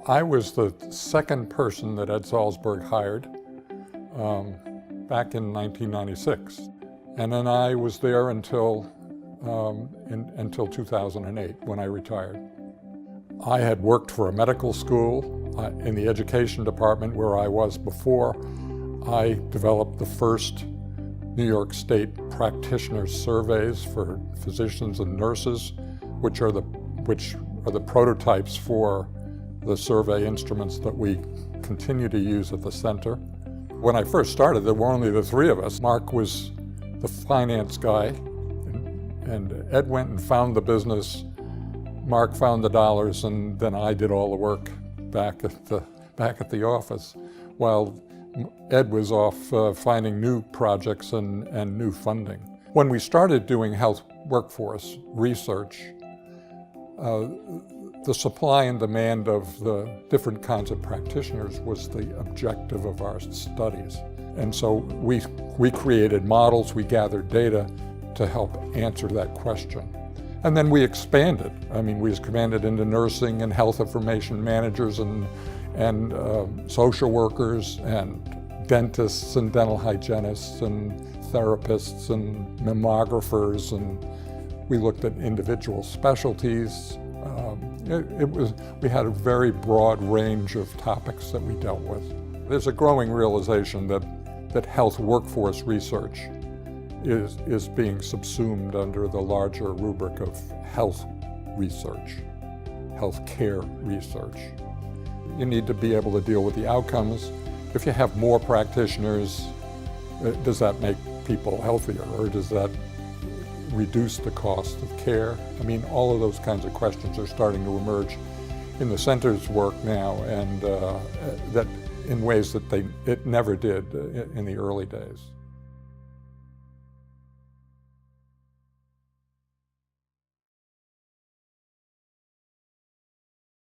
I was the second person that Ed Salzberg hired back in 1996. And then I was there until 2008 when I retired. I had worked for a medical school in the education department where I was before. I developed the first New York State practitioner surveys for physicians and nurses, which are the prototypes for the survey instruments that we continue to use at the center. When I first started, there were only the three of us. Mark was the finance guy, and Ed went and found the business. Mark found the dollars, and then I did all the work back at the office, while Ed was off finding new projects and new funding. When we started doing health workforce research, the supply and demand of the different kinds of practitioners was the objective of our studies. And so we created models, we gathered data to help answer that question. And then we expanded. I mean, we expanded into nursing and health information managers and social workers and dentists and dental hygienists and therapists and mammographers, and we looked at individual specialties. We had a very broad range of topics that we dealt with. There's a growing realization that health workforce research is being subsumed under the larger rubric of health research, health care research. You need to be able to deal with the outcomes. If you have more practitioners, does that make people healthier, or does that reduce the cost of care? I mean, all of those kinds of questions are starting to emerge in the center's work now, and that in ways that it never did in the early days.